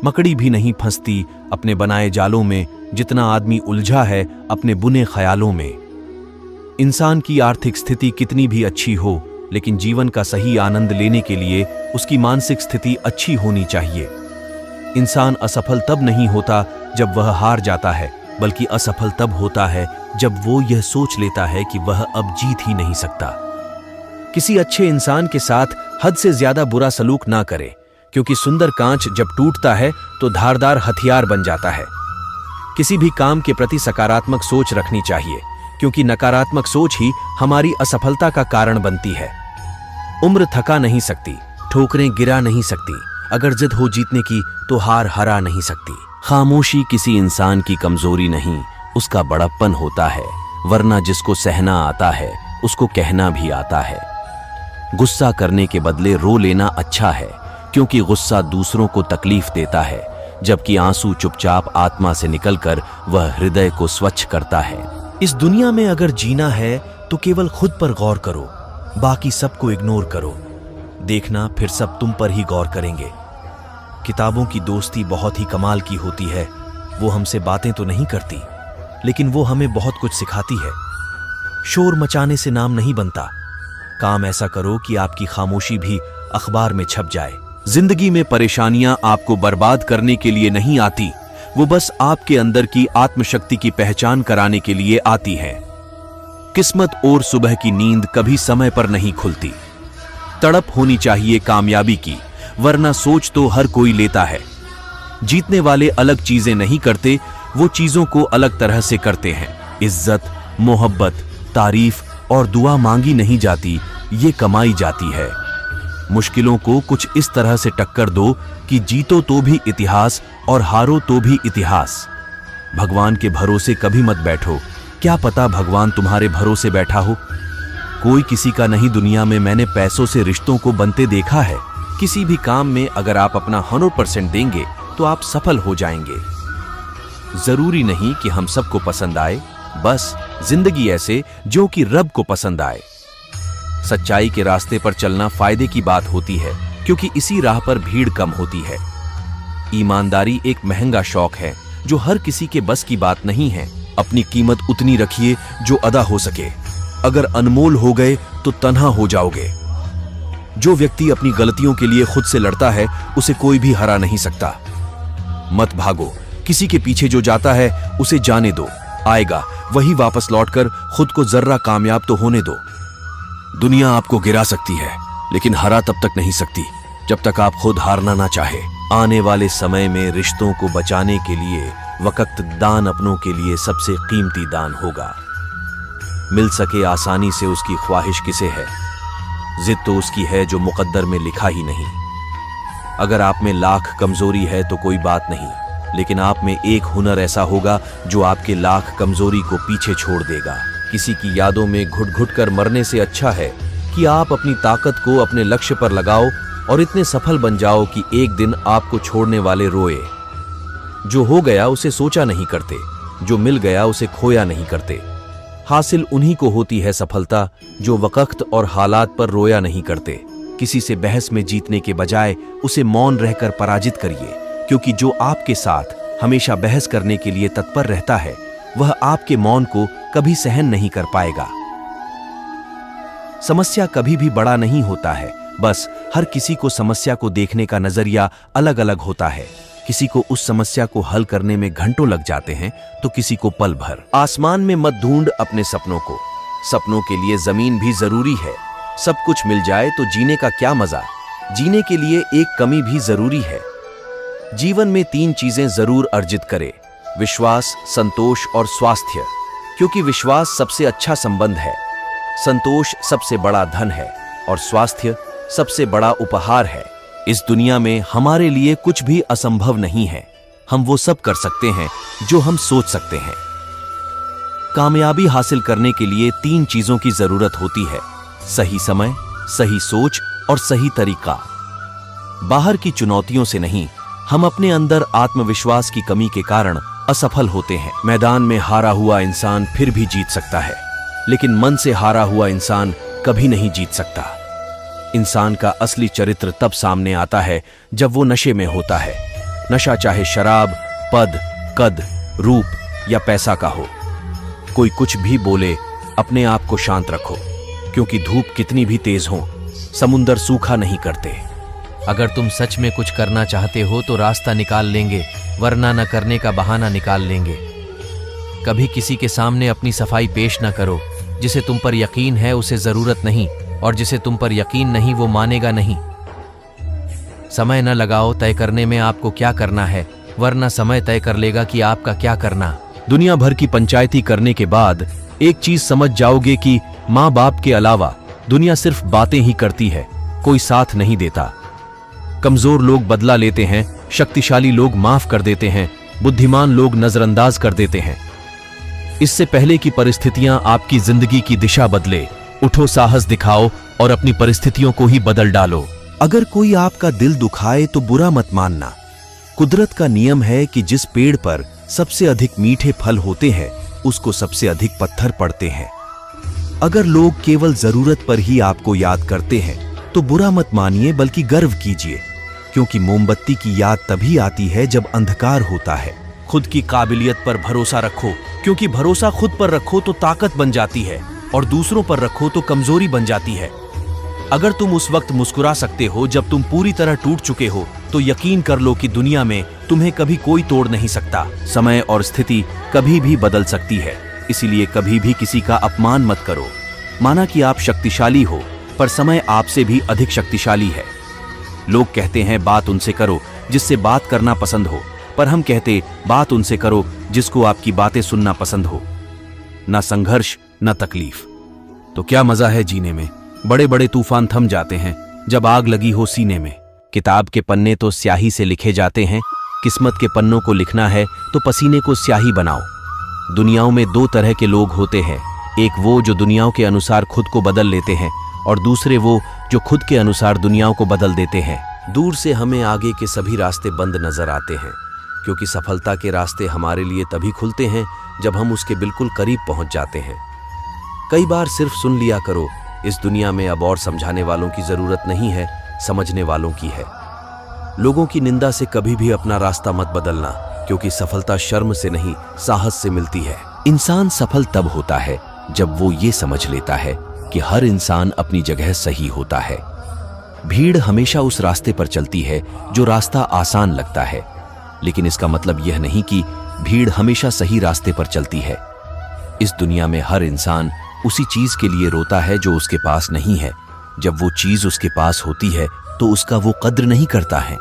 मकड़ी भी नहीं फंसती अपने बनाए जालों में जितना आदमी उलझा है अपने बुने ख्यालों में। इंसान की आर्थिक स्थिति कितनी भी अच्छी हो, लेकिन जीवन का सही आनंद लेने के लिए उसकी मानसिक स्थिति अच्छी होनी चाहिए। इंसान असफल तब नहीं होता जब वह हार जाता है, बल्कि असफल तब होता है जब वो यह सोच लेता है कि वह अब जीत ही नहीं सकता। किसी अच्छे इंसान के साथ हद से ज्यादा बुरा सलूक ना करें, क्योंकि सुंदर कांच जब टूटता है तो धारदार हथियार बन जाता है। किसी भी काम के प्रति सकारात्मक सोच रखनी चाहिए, क्योंकि नकारात्मक सोच ही हमारी असफलता का कारण बनती है। उम्र थका नहीं सकती, ठोकरें गिरा नहीं सकती, अगर जिद हो जीतने की तो हार हरा नहीं सकती। खामोशी किसी इंसान की कमजोरी नहीं, उसका बड़प्पन होता है, वरना जिसको सहना आता है उसको कहना भी आता है। गुस्सा करने के बदले रो लेना अच्छा है, क्योंकि गुस्सा दूसरों को तकलीफ देता है, जबकि आंसू चुपचाप आत्मा से निकलकर वह हृदय को स्वच्छ करता है। इस दुनिया में अगर जीना है तो केवल खुद पर गौर करो, बाकी सबको इग्नोर करो। देखना फिर सब तुम पर ही गौर करेंगे। किताबों की दोस्ती बहुत ही कमाल की होती है। वो हमसे बातें तो नहीं करती, लेकिन वो हमें बहुत कुछ सिखाती है। शोर मचाने से नाम नहीं बनता। काम ऐसा करो कि आपकी खामोशी भी अखबार में छप जाए। जिंदगी में परेशानियां आपको बर्बाद करने के लिए नहीं आती, वो बस आपके अंदर की आत्मशक्ति की पहचान कराने के लिए आती है। किस्मत और सुबह की नींद कभी समय पर नहीं खुलती। तड़प होनी चाहिए कामयाबी की, वरना सोच तो हर कोई लेता है। जीतने वाले अलग चीजें नहीं करते, वो चीजों को अलग तरह से करते हैं। इज्जत, मोहब्बत, तारीफ और दुआ मांगी नहीं जाती, ये कमाई जाती है। मुश्किलों को कुछ इस तरह से टक्कर दो कि जीतो तो भी इतिहास और हारो तो भी इतिहास। भगवान के भरोसे कभी मत बैठो, क्या पता भगवान तुम्हारे भरोसे बैठा हो। कोई किसी का नहीं दुनिया में, मैंने पैसों से रिश्तों को बनते देखा है। किसी भी काम में अगर आप अपना 100% देंगे तो आप सफल हो जाएंगे। जरूरी नहीं कि हम सबको पसंद आए, बस जिंदगी ऐसे जो कि रब को पसंद आए। सच्चाई के रास्ते पर चलना फायदे की बात होती है, क्योंकि इसी राह पर भीड़ कम होती है। ईमानदारी एक महंगा शौक है जो हर किसी के बस की बात नहीं है। अपनी कीमत उतनी रखिए जो अदा हो सके। अगर अनमोल हो गए तो तन्हा हो जाओगे। जो व्यक्ति अपनी गलतियों के लिए खुद से लड़ता है उसे कोई भी हरा नहीं सकता। मत भागो, किसी के पीछे जो जाता है उसे जाने दो, आएगा वही वापस लौटकर खुद को जर्रा कामयाब तो होने दो। दुनिया आपको गिरा सकती है, लेकिन हरा तब तक नहीं सकती जब तक आप खुद हारना ना चाहे। आने वाले समय में रिश्तों को बचाने के लिए वक्त दान अपनों के लिए सबसे कीमती दान होगा। मिल सके आसानी से उसकी ख्वाहिश किसे है, जिद तो उसकी है जो मुकद्दर में लिखा ही नहीं। अगर आप में लाख कमजोरी है तो कोई बात नहीं, लेकिन आप में एक हुनर ऐसा होगा जो आपके लाख कमजोरी को पीछे छोड़ देगा। किसी की यादों में घुट घुट कर मरने से अच्छा है कि आप अपनी ताकत को अपने लक्ष्य पर लगाओ और इतने सफल बन जाओ कि एक दिन आपको छोड़ने वाले रोए। जो हो गया उसे सोचा नहीं करते, जो मिल गया उसे खोया नहीं करते। हासिल उन्हीं को होती है सफलता जो वक्त और हालात पर रोया नहीं करते। किसी से बहस में जीतने के बजाय उसे मौन रहकर पराजित करिए, क्योंकि जो आपके साथ हमेशा बहस करने के लिए तत्पर रहता है वह आपके मौन को कभी सहन नहीं कर पाएगा। समस्या कभी भी बड़ा नहीं होता है, बस हर किसी को समस्या को देखने का नजरिया अलग अलग होता है। किसी को उस समस्या को हल करने में घंटों लग जाते हैं तो किसी को पल भर। आसमान में मत ढूंढ अपने सपनों को, सपनों के लिए जमीन भी जरूरी है। सब कुछ मिल जाए तो जीने का क्या मजा, जीने के लिए एक कमी भी जरूरी है। जीवन में 3 चीजें जरूर अर्जित करें, विश्वास, संतोष और स्वास्थ्य, क्योंकि विश्वास सबसे अच्छा संबंध है, संतोष सबसे बड़ा धन है और स्वास्थ्य सबसे बड़ा उपहार है। इस दुनिया में हमारे लिए कुछ भी असंभव नहीं है। हम वो सब कर सकते हैं जो हम सोच सकते हैं। कामयाबी हासिल करने के लिए 3 चीजों की जरूरत होती है, सही समय, सही सोच और सही तरीका। बाहर की चुनौतियों से नहीं, हम अपने अंदर आत्मविश्वास की कमी के कारण असफल होते हैं। मैदान में हारा हुआ इंसान फिर भी जीत सकता है, लेकिन मन से हारा हुआ इंसान कभी नहीं जीत सकता। इंसान का असली चरित्र तब सामने आता है जब वो नशे में होता है, नशा चाहे शराब, पद, कद, रूप या पैसा का हो। कोई कुछ भी बोले, अपने आप को शांत रखो, क्योंकि धूप कितनी भी तेज हो, समुंदर सूखा नहीं करते। अगर तुम सच में कुछ करना चाहते हो तो रास्ता निकाल लेंगे, वरना न करने का बहाना निकाल लेंगे। कभी किसी के सामने अपनी सफाई पेश न करो। जिसे तुम पर यकीन है उसे जरूरत नहीं, और जिसे तुम पर यकीन नहीं वो मानेगा नहीं। समय न लगाओ तय करने में आपको क्या करना है, वरना समय तय कर लेगा कि आपका क्या करना। दुनिया भर की पंचायती करने के बाद एक चीज समझ जाओगे कि माँ बाप के अलावा दुनिया सिर्फ बातें ही करती है, कोई साथ नहीं देता। कमजोर लोग बदला लेते हैं, शक्तिशाली लोग माफ कर देते हैं, बुद्धिमान लोग नजरअंदाज कर देते हैं। इससे पहले कि परिस्थितियां आपकी जिंदगी की दिशा बदले, उठो, साहस दिखाओ और अपनी परिस्थितियों को ही बदल डालो। अगर कोई आपका दिल दुखाए तो बुरा मत मानना। कुदरत का नियम है कि जिस पेड़ पर सबसे अधिक मीठे फल होते हैं उसको सबसे अधिक पत्थर पड़ते हैं। अगर लोग केवल जरूरत पर ही आपको याद करते हैं तो बुरा मत मानिए, बल्कि गर्व कीजिए, क्योंकि मोमबत्ती की याद तभी आती है जब अंधकार होता है। खुद की काबिलियत पर भरोसा रखो, क्योंकि भरोसा खुद पर रखो तो ताकत बन जाती है, और दूसरों पर रखो तो कमजोरी बन जाती है। अगर तुम उस वक्त मुस्कुरा सकते हो जब तुम पूरी तरह टूट चुके हो, तो यकीन कर लो कि दुनिया में तुम्हें कभी कोई तोड़ नहीं सकता। समय और स्थिति कभी भी बदल सकती है, इसीलिए कभी भी किसी का अपमान मत करो। माना कि आप शक्तिशाली हो, पर समय आपसे भी अधिक शक्तिशाली है। लोग कहते हैं बात उनसे करो जिससे बात करना पसंद हो, पर हम कहते बात उनसे करो जिसको आपकी बातें सुनना पसंद हो। ना संघर्ष ना तकलीफ, तो क्या मजा है जीने में। बड़े बड़े तूफान थम जाते हैं जब आग लगी हो सीने में। किताब के पन्ने तो स्याही से लिखे जाते हैं, किस्मत के पन्नों को लिखना है तो पसीने को स्याही बनाओ। दुनियाओं में दो तरह के लोग होते हैं, एक वो जो दुनियाओं के अनुसार खुद को बदल लेते हैं, और दूसरे वो जो खुद के अनुसार दुनियाओं को बदल देते हैं। दूर से हमें आगे के सभी रास्ते बंद नजर आते हैं, क्योंकि सफलता के रास्ते हमारे लिए तभी खुलते हैं जब हम उसके बिल्कुल करीब पहुंच जाते हैं। कई बार सिर्फ सुन लिया करो, इस दुनिया में अब और समझाने वालों की जरूरत नहीं है, समझने वालों की है। लोगों की निंदा से कभी भी अपना रास्ता मत बदलना, क्योंकि सफलता शर्म से नहीं साहस से मिलती है। इंसान सफल तब होता है जब वो ये समझ लेता है कि हर इंसान अपनी जगह सही होता है। भीड़ हमेशा उस रास्ते पर चलती है जो रास्ता आसान लगता है, लेकिन इसका मतलब यह नहीं कि भीड़ हमेशा सही रास्ते पर चलती है। इस दुनिया में हर इंसान उसी चीज के लिए रोता है जो उसके पास नहीं है। जब वो चीज उसके पास होती है तो उसका वो कद्र नहीं करता है।